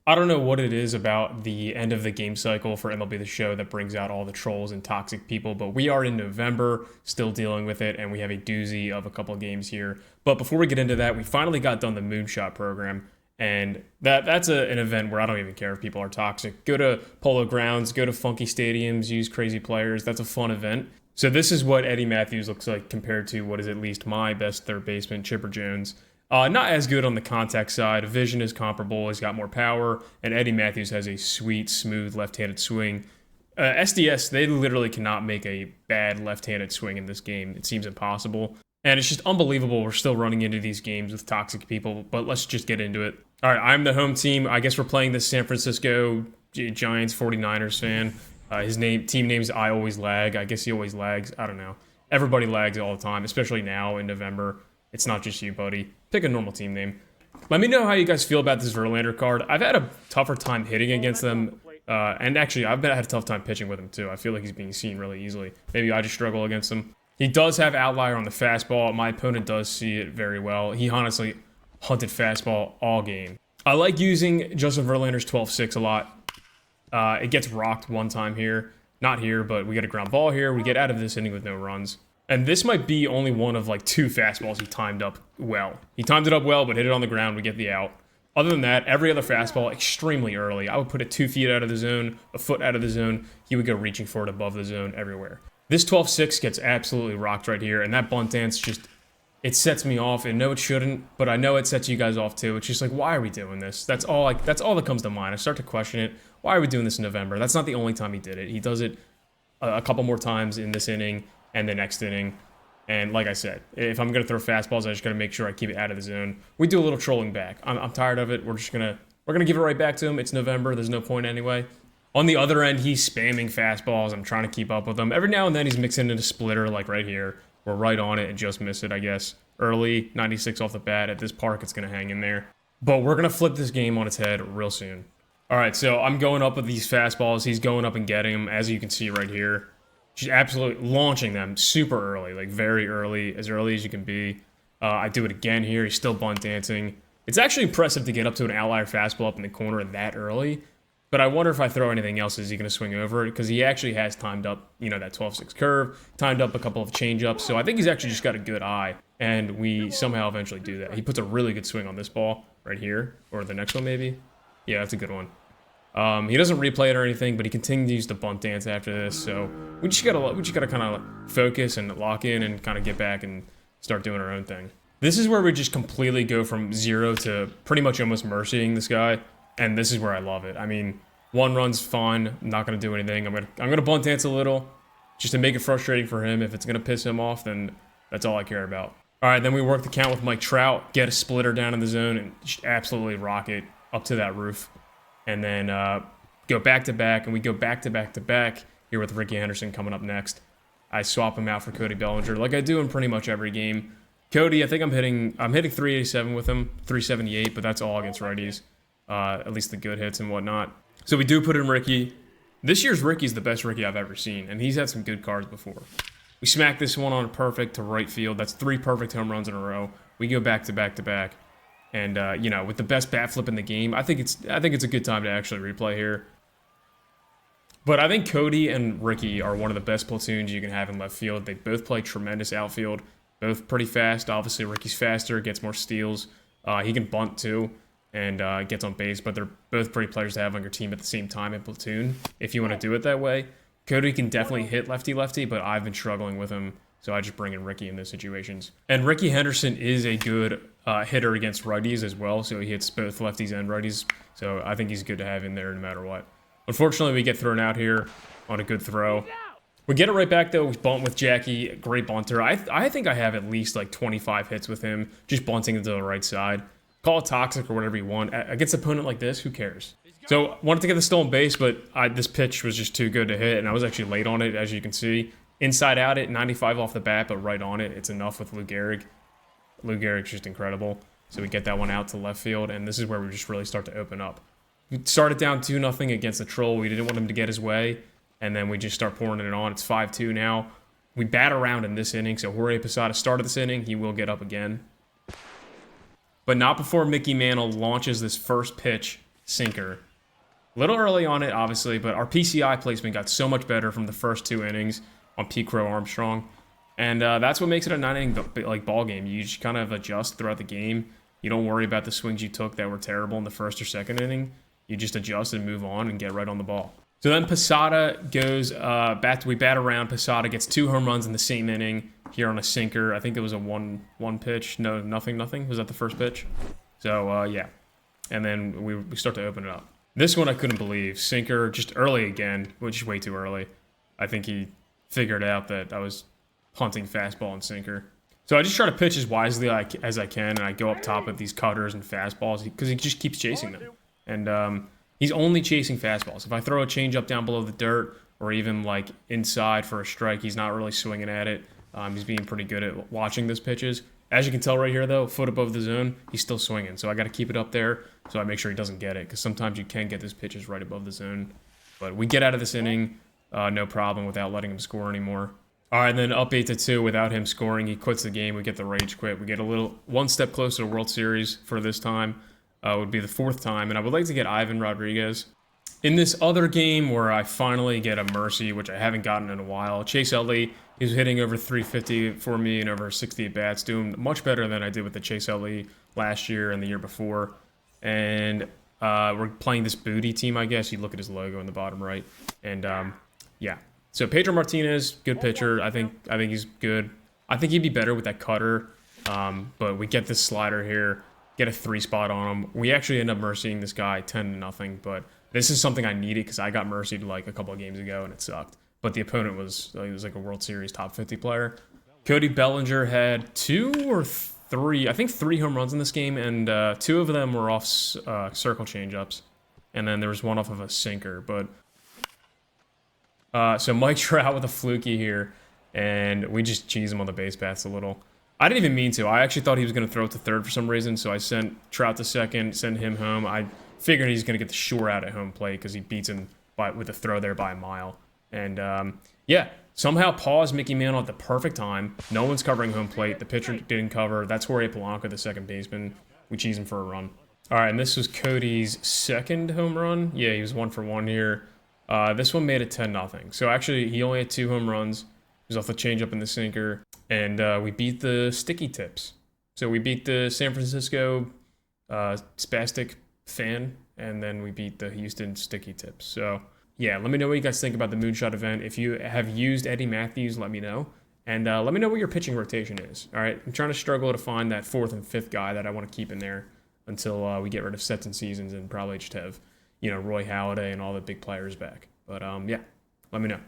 I don't know what it is about the end of the game cycle for MLB The Show that brings out all the trolls and toxic people, but we are in November, still dealing with it, and we have a doozy of a couple of games here. But before we get into that, we finally got done the Moonshot program, and that's an event where I don't even care if people are toxic. Go to Polo Grounds, go to funky stadiums, use crazy players. That's a fun event. So this is what Eddie Matthews looks like compared to what is at least my best third baseman, Chipper Jones. Not as good on the contact side. Vision is comparable. He's got more power. And Eddie Matthews has a sweet, smooth left-handed swing. SDS, they literally cannot make a bad left-handed swing in this game. It seems impossible. And it's just unbelievable we're still running into these games with toxic people. But let's just get into it. All right, I'm the home team. I guess we're playing the San Francisco Giants 49ers fan. His team name's I Always Lag. I guess he always lags. I don't know. Everybody lags all the time, especially now in November. It's not just you, buddy. Pick a normal team name. Let me know how you guys feel about this Verlander card. I've had a tougher time hitting against them. And actually, I've had a tough time pitching with him, too. I feel like he's being seen really easily. Maybe I just struggle against him. He does have outlier on the fastball. My opponent does see it very well. He honestly hunted fastball all game. I like using Justin Verlander's 12-6 a lot. It gets rocked one time here. Not here, but we get a ground ball here. We get out of this inning with no runs. And this might be only one of like two fastballs he timed up well. He timed it up well, but hit it on the ground. We get the out. Other than that, every other fastball extremely early. I would put it 2 feet out of the zone, a foot out of the zone. He would go reaching for it above the zone everywhere. This 12-6 gets absolutely rocked right here. And that bunt dance just, it sets me off. And no, it shouldn't, but I know it sets you guys off too. It's just like, why are we doing this? That's all that comes to mind. I start to question it. Why are we doing this in November? That's not the only time he did it. He does it a couple more times in this inning and the next inning. And like I said, if I'm going to throw fastballs, I just got to make sure I keep it out of the zone. We do a little trolling back. I'm tired of it. We're going to give it right back to him. It's November. There's no point anyway. On the other end, he's spamming fastballs. I'm trying to keep up with him. Every now and then he's mixing in a splitter like right here. We're right on it and just miss it, I guess. Early, 96 off the bat. At this park, it's going to hang in there. But we're going to flip this game on its head real soon. All right, so I'm going up with these fastballs. He's going up and getting them, as you can see right here. Just absolutely launching them super early, like very early as you can be. I do it again here. He's still bunt dancing. It's actually impressive to get up to an outlier fastball up in the corner that early. But I wonder if I throw anything else, is he going to swing over it? Because he actually has timed up, that 12-6 curve, timed up a couple of changeups. So I think he's actually just got a good eye. And we somehow eventually do that. He puts a really good swing on this ball right here, or the next one maybe. Yeah, that's a good one. He doesn't replay it or anything, but he continues to bunt dance after this. So we just gotta kind of focus and lock in and kind of get back and start doing our own thing. This is where we just completely go from zero to pretty much almost mercying this guy, and this is where I love it. I mean, 1 run's fine. I'm not gonna do anything. I'm gonna bunt dance a little, just to make it frustrating for him. If it's gonna piss him off, then that's all I care about. All right, then we work the count with Mike Trout, get a splitter down in the zone, and just absolutely rock it up to that roof. And then go back-to-back, and we go back-to-back-to-back here with Ricky Henderson coming up next. I swap him out for Cody Bellinger, like I do in pretty much every game. Cody, I think I'm hitting 387 with him, 378, but that's all against righties, at least the good hits and whatnot. So we do put in Ricky. This year's Ricky's the best Ricky I've ever seen, and he's had some good cards before. We smack this one on perfect to right field. That's 3 perfect home runs in a row. We go back-to-back-to-back. And, with the best bat flip in the game, I think it's a good time to actually replay here. But I think Cody and Ricky are one of the best platoons you can have in left field. They both play tremendous outfield, both pretty fast. Obviously, Ricky's faster, gets more steals. He can bunt, too, and gets on base. But they're both pretty players to have on your team at the same time in platoon, if you want to do it that way. Cody can definitely hit lefty-lefty, but I've been struggling with him. So I just bring in Ricky in those situations. And Ricky Henderson is a good hitter against righties as well. So he hits both lefties and righties. So I think he's good to have in there no matter what. Unfortunately, we get thrown out here on a good throw. We get it right back, though. We bunt with Jackie. Great bunter. I think I have at least like 25 hits with him, just bunting into the right side. Call it toxic or whatever you want. Against an opponent like this, who cares? So wanted to get the stolen base, but this pitch was just too good to hit. And I was actually late on it, as you can see. Inside out at 95 off the bat, but right on it. It's enough with Lou Gehrig. Lou Gehrig's just incredible. So we get that one out to left field, and this is where we just really start to open up. We started down 2-0 against the Troll. We didn't want him to get his way, and then we just start pouring it on. It's 5-2 now. We bat around in this inning, so Jorge Posada started this inning. He will get up again. But not before Mickey Mantle launches this first pitch sinker. A little early on it, obviously, but our PCI placement got so much better from the first 2 innings on Pete Crow Armstrong. And that's what makes it a 9-inning like ball game. You just kind of adjust throughout the game. You don't worry about the swings you took that were terrible in the first or second inning. You just adjust and move on and get right on the ball. So then Posada goes we bat around. Posada gets 2 home runs in the same inning here on a sinker. I think it was a one pitch. No, nothing. Was that the first pitch? So yeah, and then we start to open it up. This one I couldn't believe. Sinker just early again, which is way too early. I think he figured out that I was hunting fastball and sinker. So I just try to pitch as wisely as I can, and I go up top of these cutters and fastballs because he just keeps chasing them. And he's only chasing fastballs. If I throw a changeup down below the dirt or even like inside for a strike, he's not really swinging at it. He's being pretty good at watching those pitches. As you can tell right here, though, foot above the zone, he's still swinging. So I got to keep it up there so I make sure he doesn't get it because sometimes you can get those pitches right above the zone. But we get out of this inning, no problem without letting him score anymore. All right, then up 8-2 without him scoring. He quits the game. We get the rage quit. We get one step closer to World Series for this time. Would be the 4th time, and I would like to get Ivan Rodriguez. In this other game where I finally get a mercy, which I haven't gotten in a while, Chase Utley, he was hitting over 350 for me and over 60 at-bats, doing much better than I did with the Chase Utley last year and the year before. And we're playing this booty team, I guess. You look at his logo in the bottom right. And yeah. So Pedro Martinez, good pitcher. I think he's good. I think he'd be better with that cutter. But we get this slider here, get a 3 spot on him. We actually end up mercying this guy 10-0. But this is something I needed because I got mercied like a couple of games ago and it sucked. But the opponent was like a World Series top 50 player. Cody Bellinger had 2 or 3, I think 3 home runs in this game, and 2 of them were off circle changeups, and then there was one off of a sinker. But so Mike Trout with a fluky here, and we just cheese him on the base paths a little. I didn't even mean to. I actually thought he was going to throw it to third for some reason, so I sent Trout to second, send him home. I figured he's going to get the shore out at home plate because he beats him with a throw there by a mile. And yeah, somehow paused Mickey Mantle at the perfect time. No one's covering home plate. The pitcher didn't cover. That's Jorge Polanco, the second baseman. We cheese him for a run. All right, and this was Cody's 2nd home run. Yeah, he was 1 for 1 here. This one made it 10-0. So actually, he only had 2 home runs. He was off the changeup and the sinker. And we beat the sticky tips. So we beat the San Francisco Spastic Fan, and then we beat the Houston Sticky Tips. So yeah, let me know what you guys think about the Moonshot event. If you have used Eddie Matthews, let me know. And let me know what your pitching rotation is. All right, I'm trying to struggle to find that 4th and 5th guy that I want to keep in there until we get rid of Sets and Seasons and probably just have, Roy Halladay and all the big players back. But yeah, let me know.